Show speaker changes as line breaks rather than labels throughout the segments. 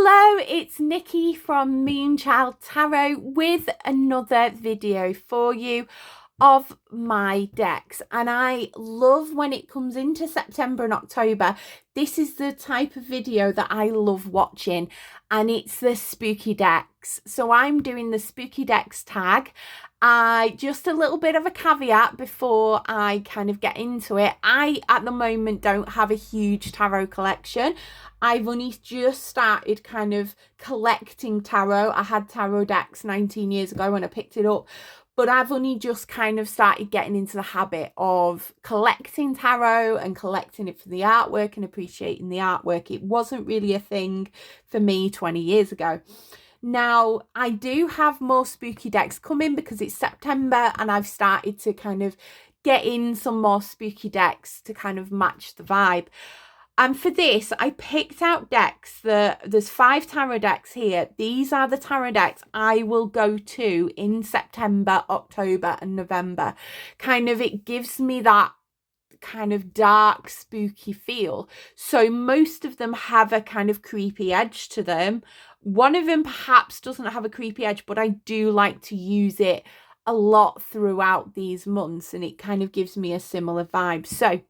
Hello, it's Nikki from Moonchild Tarot with another video for you of my decks. And I love when it comes into September and October. This is the type of video that I love watching, and it's the spooky decks. So I'm doing the spooky decks tag. Just a little bit of a caveat before I kind of get into it. I at the moment don't have a huge tarot collection. I've only just started kind of collecting tarot. I had tarot decks 19 years ago when I picked it up, but I've only just kind of started getting into the habit of collecting tarot and collecting it for the artwork and appreciating the artwork. It wasn't really a thing for me 20 years ago. Now, I do have more spooky decks coming because it's September and I've started to kind of get in some more spooky decks to kind of match the vibe. And for this, I picked out decks there's 5 tarot decks here. These are the tarot decks I will go to in September, October and November. It gives me that kind of dark, spooky feel. So most of them have a kind of creepy edge to them. One of them perhaps doesn't have a creepy edge, but I do like to use it a lot throughout these months, and it kind of gives me a similar vibe. So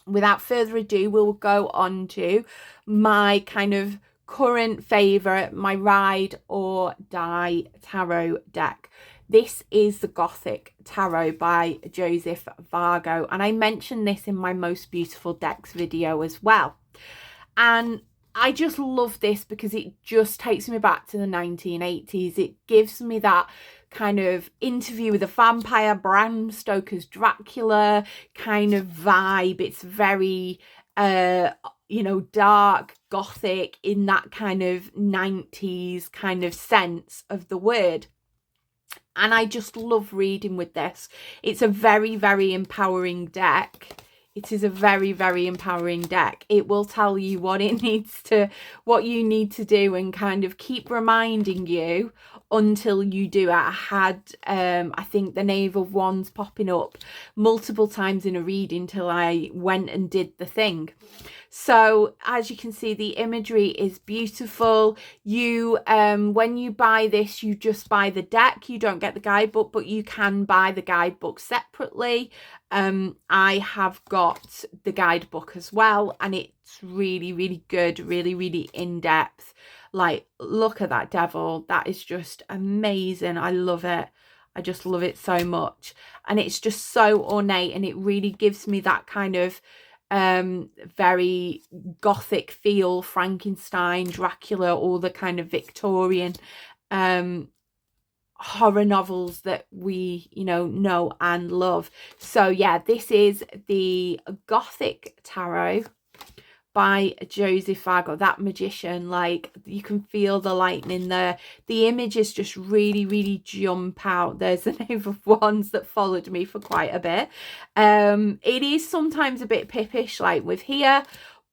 without further ado, we'll go on to my kind of current favourite, my ride or die tarot deck. This is the Gothic Tarot by Joseph Vargo, and I mentioned this in my Most Beautiful Decks video as well. And I just love this because it just takes me back to the 1980s. It gives me that kind of Interview with a Vampire, Bram Stoker's Dracula kind of vibe. It's very, dark, gothic in that kind of 90s kind of sense of the word. And I just love reading with this. It's a very, very empowering deck. It is a very, very empowering deck. It will tell you what you need to do and kind of keep reminding you until you do it. I had, I think, the Knave of Wands popping up multiple times in a reading till I went and did the thing. So as you can see, the imagery is beautiful. You, when you buy this, you just buy the deck. You don't get the guidebook, but you can buy the guidebook separately. I have got the guidebook as well, and it's really, really good, really, really in-depth. Like, look at that devil. That is just amazing. I love it. I just love it so much. And it's just so ornate, and it really gives me that kind of very gothic feel, Frankenstein, Dracula, all the kind of Victorian horror novels that we know and love. So yeah, this is the Gothic Tarot by Joseph Vargo. That magician, like, you can feel the lightning there. The images just really, really jump out. There's the Knave of Wands that followed me for quite a bit. It is sometimes a bit pippish, like with here,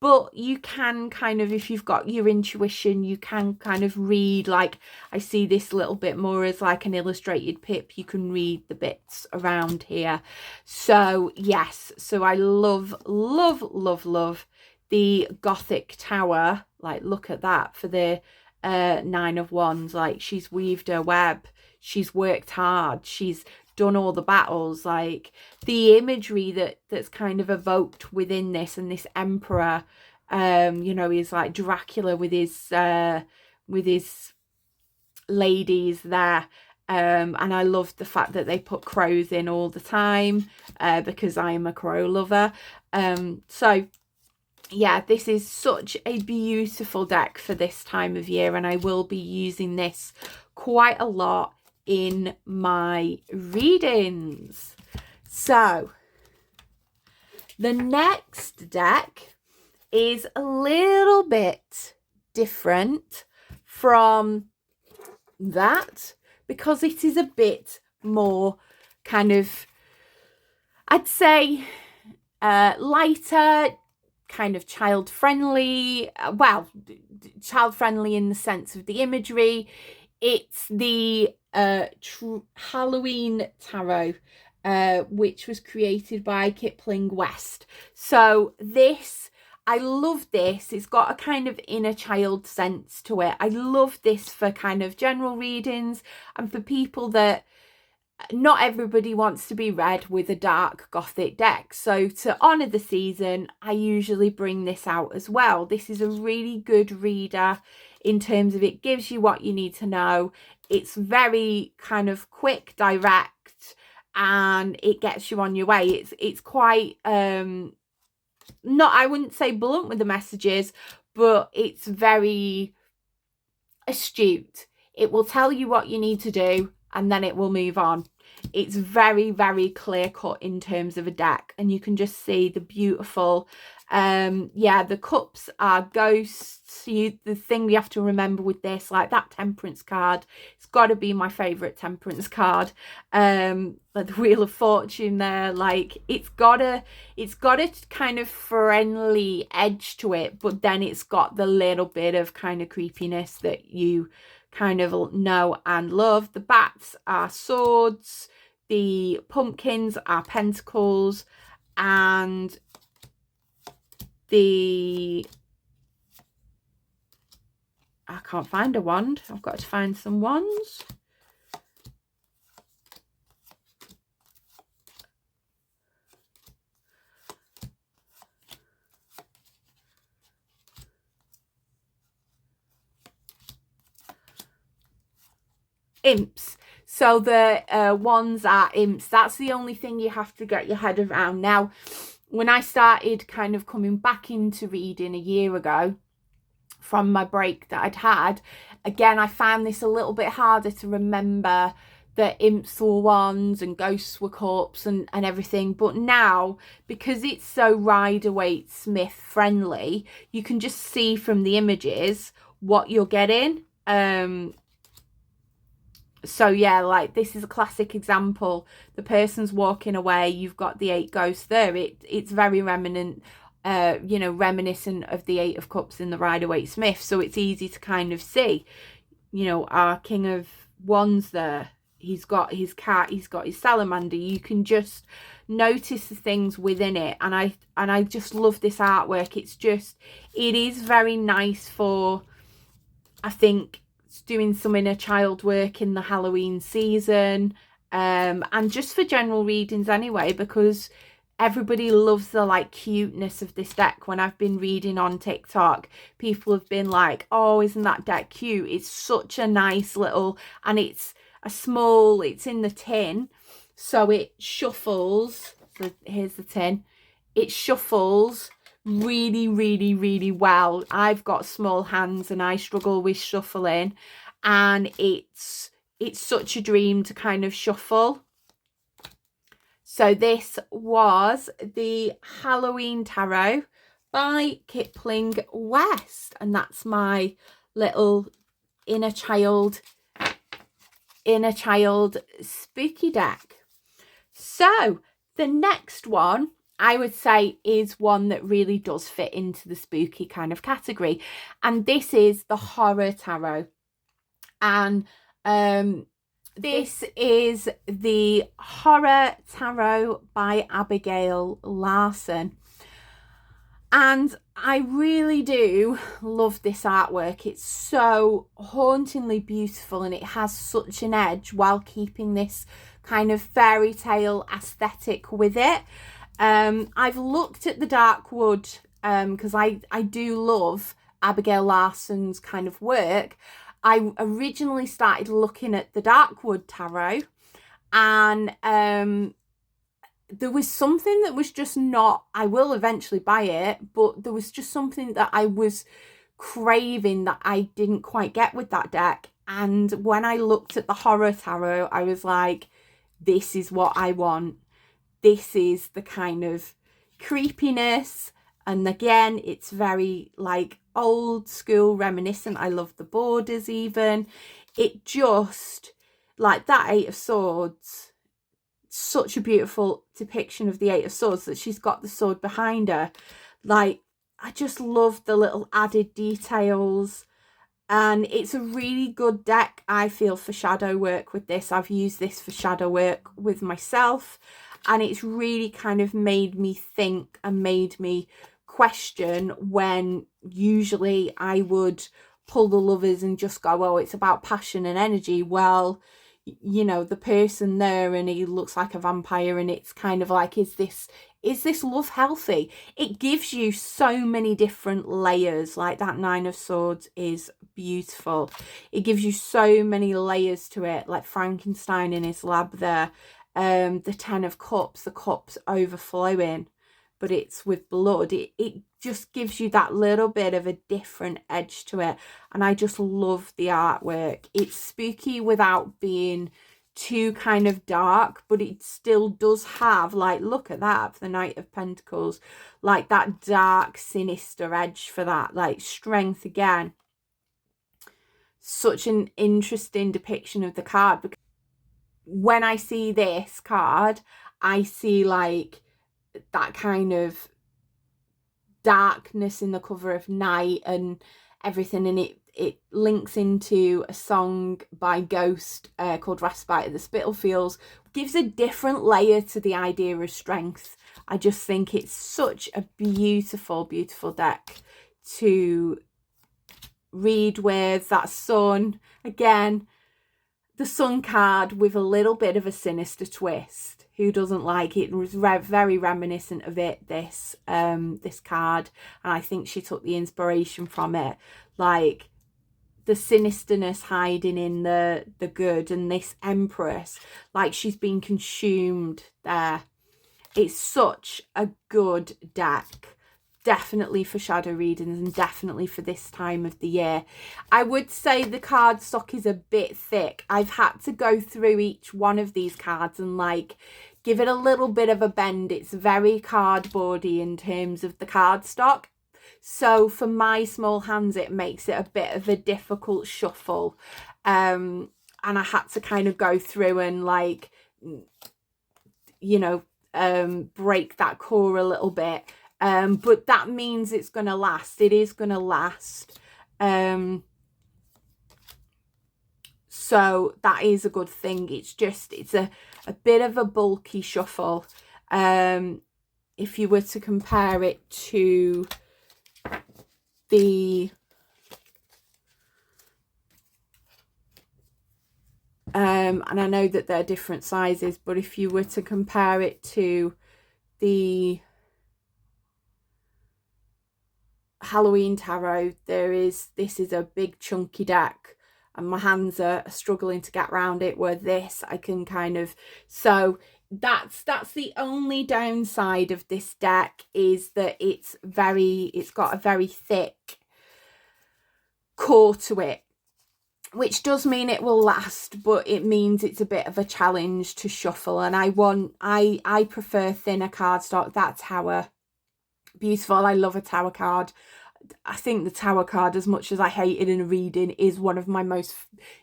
but you can kind of, if you've got your intuition, you can kind of read, like, I see this a little bit more as like an illustrated pip. You can read the bits around here. So yes, so I love, love, love, love the Gothic Tower. Like, look at that for the 9 of Wands. Like, she's weaved her web, she's worked hard, she's done all the battles. Like, the imagery that's kind of evoked within this, and this emperor, is like Dracula with his ladies there. And I love the fact that they put crows in all the time, because I am a crow lover. So yeah, this is such a beautiful deck for this time of year, and I will be using this quite a lot in my readings. So the next deck is a little bit different from that because it is a bit more kind of, I'd say, lighter, kind of child-friendly. Well, child-friendly in the sense of the imagery. It's the Halloween Tarot, which was created by Kipling West. So this I love this. It's got a kind of inner child sense to it. I love this for kind of general readings and for people that not everybody wants to be read with a dark Gothic deck. So to honour the season, I usually bring this out as well. This is a really good reader in terms of it gives you what you need to know. It's very kind of quick, direct, and it gets you on your way. It's quite not, I wouldn't say blunt with the messages, but it's very astute. It will tell you what you need to do and then it will move on. It's very, very clear cut in terms of a deck, and you can just see the beautiful yeah, the cups are ghosts. The thing you have to remember with this, like that temperance card, it's got to be my favorite temperance card. Like the Wheel of Fortune there, like it's got a kind of friendly edge to it, but then it's got the little bit of kind of creepiness that you kind of know and love. The bats are swords, the pumpkins are pentacles, and I can't find a wand. I've got to find some wands. Imps. So the wands are imps. That's the only thing you have to get your head around. Now, when I started kind of coming back into reading a year ago from my break that I'd had, again, I found this a little bit harder to remember that imps were wands and ghosts were cups and everything. But now, because it's so Rider-Waite-Smith friendly, you can just see from the images what you're getting. So yeah, like this is a classic example. The person's walking away, you've got the 8 ghosts there. It's very reminiscent of the 8 of Cups in the Rider-Waite-Smith. So it's easy to kind of see, you know, our King of Wands there. He's got his cat, he's got his salamander. You can just notice the things within it. And I just love this artwork. It is very nice for, I think, doing some inner child work in the Halloween season, and just for general readings anyway, because everybody loves the like cuteness of this deck. When I've been reading on TikTok, people have been like, oh, isn't that deck cute? It's such a nice little, and it's in the tin, so it shuffles. So here's the tin. It shuffles really, really, really well. I've got small hands and I struggle with shuffling, and it's such a dream to kind of shuffle. So this was the Halloween Tarot by Kipling West, and that's my little inner child spooky deck. So the next one, I would say, is one that really does fit into the spooky kind of category, and this is the Horror Tarot. And this is the Horror Tarot by Abigail Larson, and I really do love this artwork. It's so hauntingly beautiful, and it has such an edge while keeping this kind of fairy tale aesthetic with it. I've looked at the dark wood because I do love Abigail Larson's kind of work. I originally started looking at the dark wood tarot, and there was something that was just not, I will eventually buy it, but there was just something that I was craving that I didn't quite get with that deck. And when I looked at the Horror Tarot, I was like, this is what I want. This is the kind of creepiness, and again, it's very like old school reminiscent. I love the borders even. It just, like that 8 of Swords, such a beautiful depiction of the 8 of Swords, that she's got the sword behind her. Like, I just love the little added details, and it's a really good deck, I feel, for shadow work with this. I've used this for shadow work with myself, and it's really kind of made me think and made me question when usually I would pull the Lovers and just go, oh, it's about passion and energy. Well, you know, the person there, and he looks like a vampire, and it's kind of like, is this love healthy? It gives you so many different layers. Like that Nine of Swords is beautiful. It gives you so many layers to it, like Frankenstein in his lab there. The Ten of Cups, the cups overflowing, but it's with blood. It just gives you that little bit of a different edge to it. And I just love the artwork. It's spooky without being too kind of dark, but it still does have, like, look at that, for the Knight of Pentacles, like that dark, sinister edge for that, like strength again. Such an interesting depiction of the card, because when I see this card, I see like that kind of darkness in the cover of night and everything, and it links into a song by Ghost called Respite of the Spitalfields. Gives a different layer to the idea of strength. I just think it's such a beautiful, beautiful deck to read with. That Sun, again, the Sun card with a little bit of a sinister twist. Who doesn't like it? It was very reminiscent of it, this card, and I think she took the inspiration from it, like the sinisterness hiding in the good, and this Empress, like she's been consumed there. It's such a good deck. Definitely for shadow readings, and definitely for this time of the year. I would say the card stock is a bit thick. I've had to go through each one of these cards and like give it a little bit of a bend. It's very cardboardy in terms of the card stock. So for my small hands, it makes it a bit of a difficult shuffle. And I had to kind of go through and like, you know, break that core a little bit. But that means it's going to last. It is going to last. So that is a good thing. It's just, it's a bit of a bulky shuffle. If you were to compare it to the and I know that they're different sizes, but if you were to compare it to the Halloween tarot, this is a big chunky deck, and my hands are struggling to get around it, where this I can kind of, so that's the only downside of this deck, is that it's got a very thick core to it, which does mean it will last, but it means it's a bit of a challenge to shuffle. And I prefer thinner cardstock. That Tower, beautiful. I love a Tower card. I think the Tower card, as much as I hate it in a reading, is one of my most,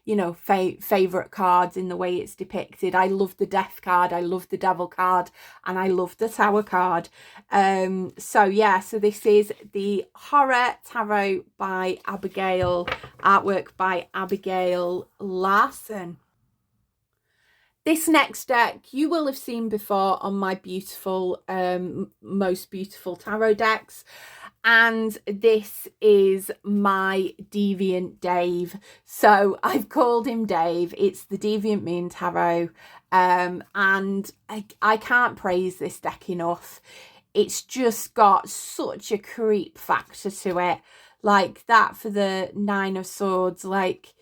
you know, favourite cards in the way it's depicted. I love the Death card, I love the Devil card, and I love the Tower card. So yeah, so this is the Horror Tarot by Abigail, artwork by Abigail Larson. This next deck you will have seen before on my beautiful, most beautiful tarot decks. And this is my Deviant Dave. So I've called him Dave. It's the Deviant Moon Tarot. And I can't praise this deck enough. It's just got such a creep factor to it. Like that for the Nine of Swords, like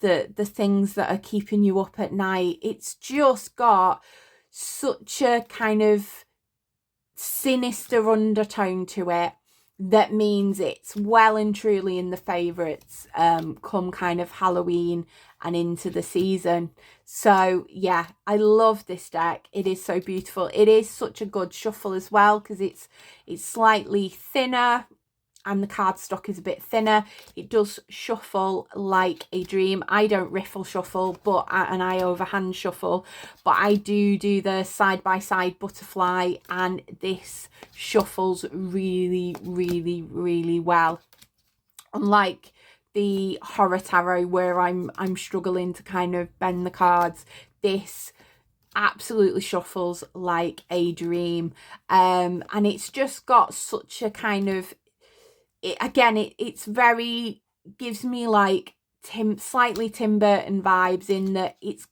the things that are keeping you up at night. It's just got such a kind of sinister undertone to it that means it's well and truly in the favourites come kind of Halloween and into the season. So yeah, I love this deck. It is so beautiful. It is such a good shuffle as well, because it's slightly thinner and the cardstock is a bit thinner. It does shuffle like a dream. I don't riffle shuffle, and I overhand shuffle, but I do the side-by-side butterfly, and this shuffles really, really, really well. Unlike the Horror Tarot, where I'm struggling to kind of bend the cards, this absolutely shuffles like a dream. And it's just got such a kind of, it's very, gives me like slightly Tim Burton vibes, in that it's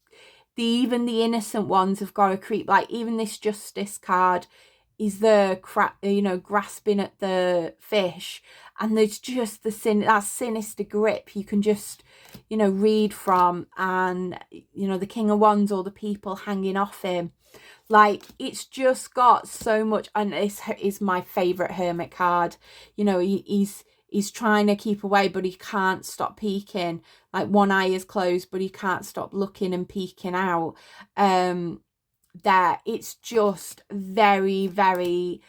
even the innocent ones have got a creep. Like even this Justice card is the grasping at the fish, and there's just that sinister grip you can just read from, and the King of Wands, or the people hanging off him. Like it's just got so much. And this is my favorite Hermit card. He's trying to keep away, but he can't stop peeking. Like one eye is closed, but he can't stop looking and peeking out. There, it's just very, very,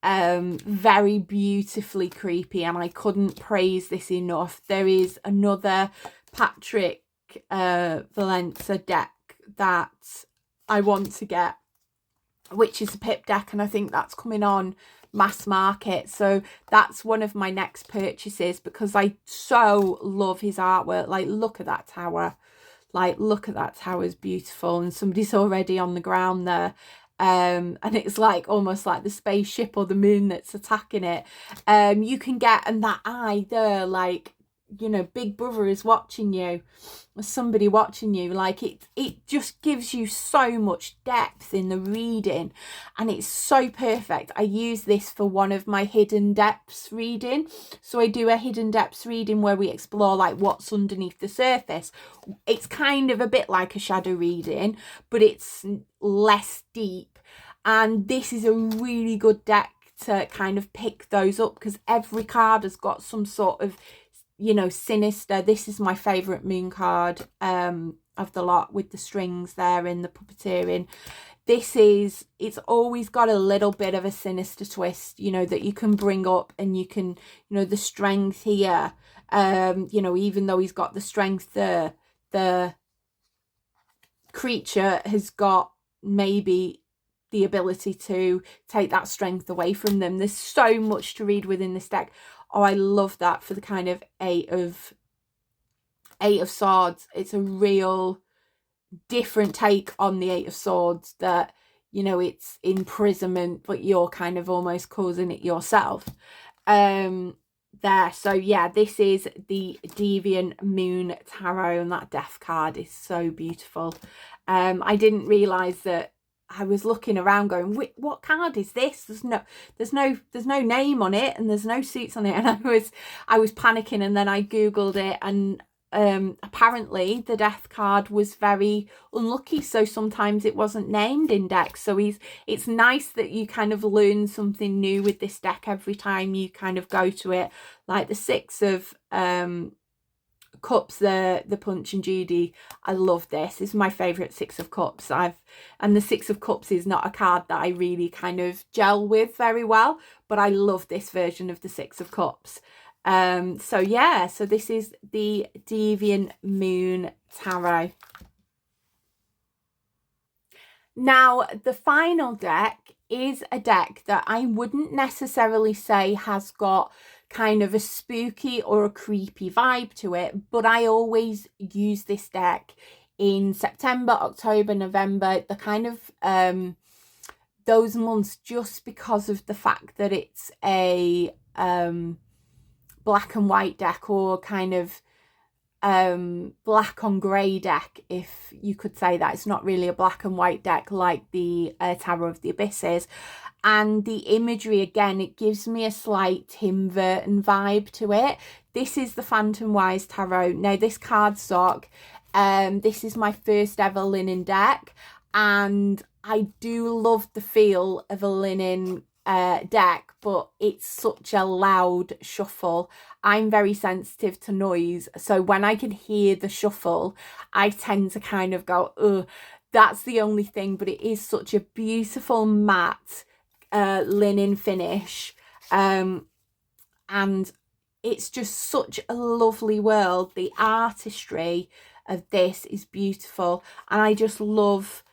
very beautifully creepy, and I couldn't praise this enough. There is another Patrick Valenza deck that I want to get, which is a pip deck, and I think that's coming on mass market, so that's one of my next purchases, because I so love his artwork. Like look at that tower, like look at that tower, is beautiful, and somebody's already on the ground there, and it's like almost like the spaceship or the moon that's attacking it. You can get, and that eye there, like Big Brother is watching you, somebody watching you. Like it just gives you so much depth in the reading, and it's so perfect. I use this for one of my hidden depths reading. So I do a hidden depths reading where we explore like what's underneath the surface. It's kind of a bit like a shadow reading, but it's less deep, and this is a really good deck to kind of pick those up, because every card has got some sort of sinister. This is my favorite moon card of the lot, with the strings there and the puppeteering. It's always got a little bit of a sinister twist, that you can bring up, and you can, the strength here, even though he's got the strength there, the creature has got maybe the ability to take that strength away from them. There's so much to read within this deck. Oh, I love that for the kind of eight of swords. It's a real different take on the Eight of Swords, that it's imprisonment, but you're kind of almost causing it yourself. There, so yeah, this is the Deviant Moon Tarot, and that death card is so beautiful. I didn't realize that. I was looking around going, what card is this? There's no name on it, and there's no suits on it, and I was panicking, and then I googled it, and apparently the death card was very unlucky, so sometimes it wasn't named in decks. So it's nice that you kind of learn something new with this deck every time you kind of go to it. Like the Six of Cups, the Punch and Judy, I love this. This is my favorite Six of Cups. And the Six of Cups is not a card that I really kind of gel with very well, but I love this version of the Six of Cups. So yeah, so this is the Deviant Moon Tarot. Now the final deck is a deck that I wouldn't necessarily say has got kind of a spooky or a creepy vibe to it, but I always use this deck in September, October, November, the kind of those months, just because of the fact that it's a black and white deck, or kind of black on grey deck, if you could say that. It's not really a black and white deck like the Tower of the Abysses. And the imagery, again, it gives me a slight Tim Burton vibe to it. This is the Phantomwise Tarot. Now, this cardstock, this is my first ever linen deck, and I do love the feel of a linen deck, but it's such a loud shuffle. I'm very sensitive to noise, so when I can hear the shuffle, I tend to kind of go, ugh. That's the only thing, but it is such a beautiful matte linen finish, and it's just such a lovely world. The artistry of this is beautiful, and I just love,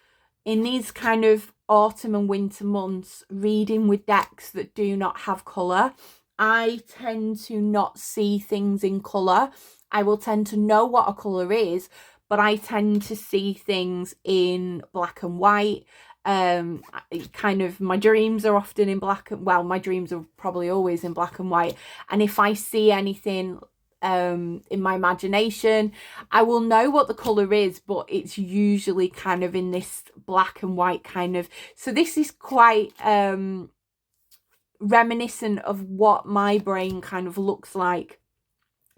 in these kind of autumn and winter months, reading with decks that do not have colour. I tend to not see things in colour. I will tend to know what a colour is, but I tend to see things in black and white. Kind of my dreams are often in black and, well, my dreams are probably always in black and white, and if I see anything in my imagination, I will know what the color is, but it's usually kind of in this black and white kind of. So this is quite reminiscent of what my brain kind of looks like.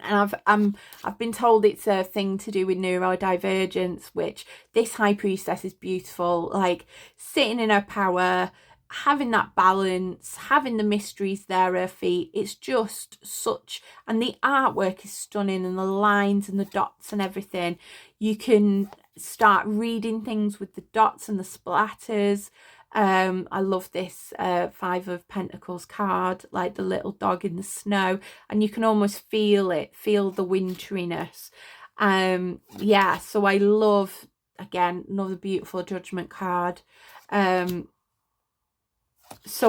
And I've been told it's a thing to do with neurodivergence, which this high priestess is beautiful, like sitting in her power, having that balance, having the mysteries there at her feet. It's just such, and the artwork is stunning, and the lines and the dots and everything. You can start reading things with the dots and the splatters. I love this Five of Pentacles card, like the little dog in the snow, and you can almost feel it, feel the winteriness. Yeah, so I love, again, another beautiful Judgment card. So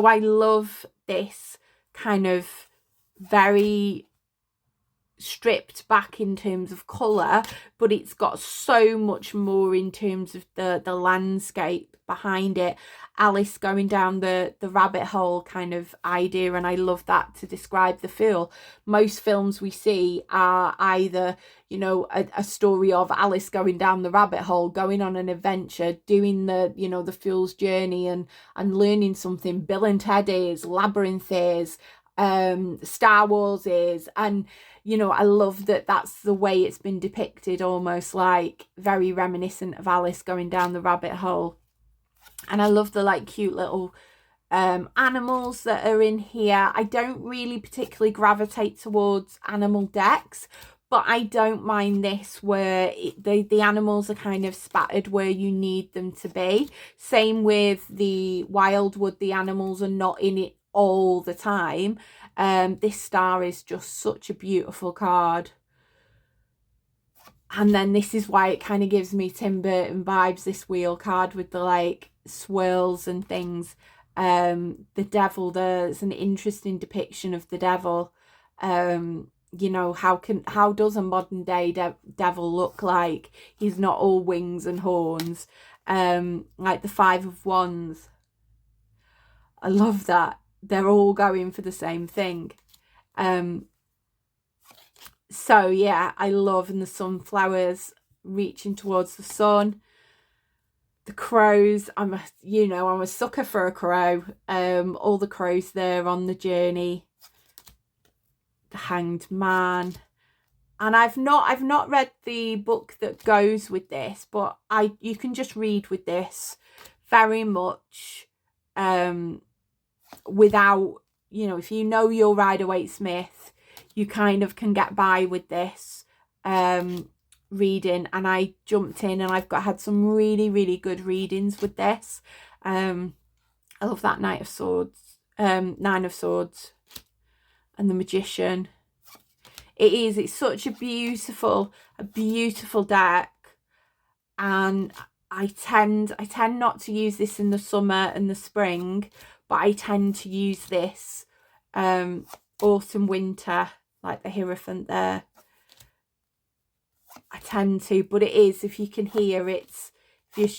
I love this kind of very stripped back in terms of colour, but it's got so much more in terms of the landscape behind it. Alice going down the rabbit hole kind of idea, and I love that to describe the Fool. Most films we see are either, you know, a story of Alice going down the rabbit hole, going on an adventure, doing the, you know, the Fool's journey and learning something. Bill and Ted is, Labyrinth is, Star Wars is, and you know, I love that that's the way it's been depicted, almost like very reminiscent of Alice going down the rabbit hole. And I love the like cute little animals that are in here. I don't really particularly gravitate towards animal decks, but I don't mind this where the animals are kind of spattered where you need them to be. Same with the Wildwood, the animals are not in it all the time. This star is just such a beautiful card. And then this is why it kind of gives me Tim Burton vibes, this wheel card with the like swirls and things. The devil, there's an interesting depiction of the devil. You know, how does a modern day devil look like? He's not all wings and horns. Like the Five of Wands. I love that. They're all going for the same thing. So yeah, I love, and the sunflowers reaching towards the sun. The crows, I'm a sucker for a crow. All the crows there on the journey. The Hanged Man. And I've not read the book that goes with this, but you can just read with this very much without, you know, if you know your Rider-Waite-Smith, you kind of can get by with this reading. And I jumped in and I've had some really, really good readings with this. I love that Nine of Swords and the Magician. It's such a beautiful deck, and I tend not to use this in the summer and the spring, but I tend to use this autumn, winter, like the Hierophant there. I tend to, but it is, if you can hear, it's, if you're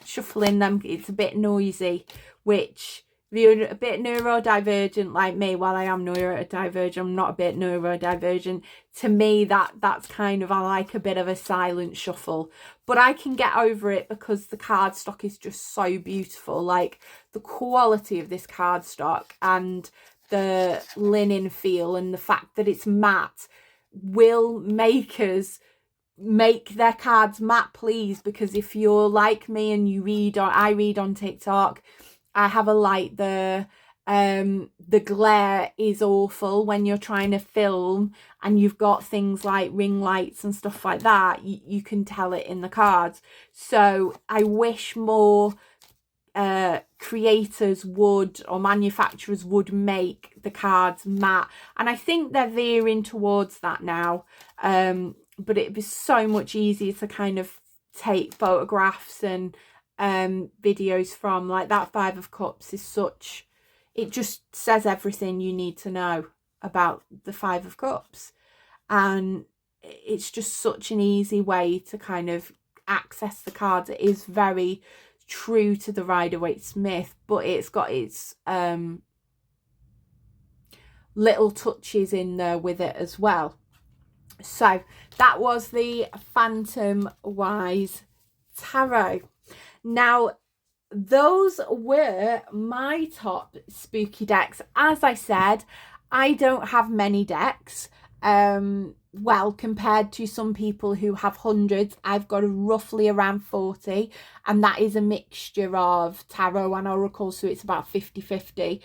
shuffling them, it's a bit noisy, which if you're a bit neurodivergent like me, while I am neurodivergent, I'm not a bit neurodivergent. To me, that's kind of, I like a bit of a silent shuffle, but I can get over it because the cardstock is just so beautiful. Like the quality of this cardstock and the linen feel and the fact that it's matte will make us make their cards matte, please, because if you're like me and I read on TikTok, I have a light there. The glare is awful when you're trying to film and you've got things like ring lights and stuff like that. You can tell it in the cards. So I wish more creators would, or manufacturers would, make the cards matte, and I think they're veering towards that now. But it'd be so much easier to kind of take photographs and videos from. Like that Five of Cups is such, it just says everything you need to know about the Five of Cups. And it's just such an easy way to kind of access the cards. It is very true to the Rider-Waite-Smith, but it's got its little touches in there with it as well. So that was the Phantomwise Tarot. Now, those were my top spooky decks. As I said, I don't have many decks. Well, compared to some people who have hundreds, I've got roughly around 40, and that is a mixture of tarot and oracle, so it's about 50-50.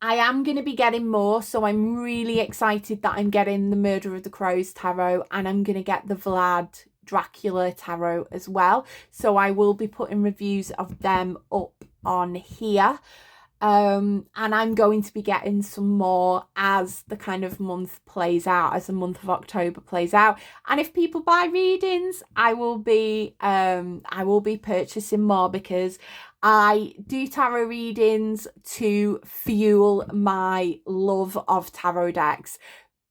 I am going to be getting more, so I'm really excited that I'm getting the Murder of the Crows tarot, and I'm going to get the Vlad Dracula tarot as well. So I will be putting reviews of them up on here. And I'm going to be getting some more as the kind of month plays out, as the month of October plays out. And if people buy readings, I will be purchasing more, because I do tarot readings to fuel my love of tarot decks,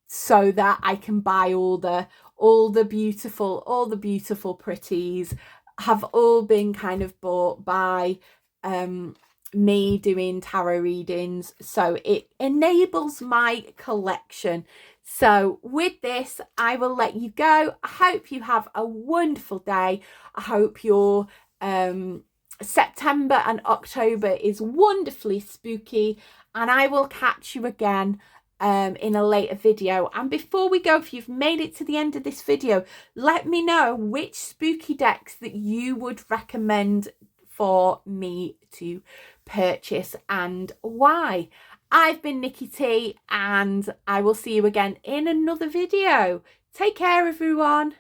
so that I can buy all the beautiful pretties have all been kind of bought by me doing tarot readings, so it enables my collection. So with this, I will let you go. I hope you have a wonderful day. I hope your September and October is wonderfully spooky, and I will catch you again in a later video. And before we go, if you've made it to the end of this video, let me know which spooky decks that you would recommend for me to purchase and why. I've been Nikki T, and I will see you again in another video. Take care, everyone.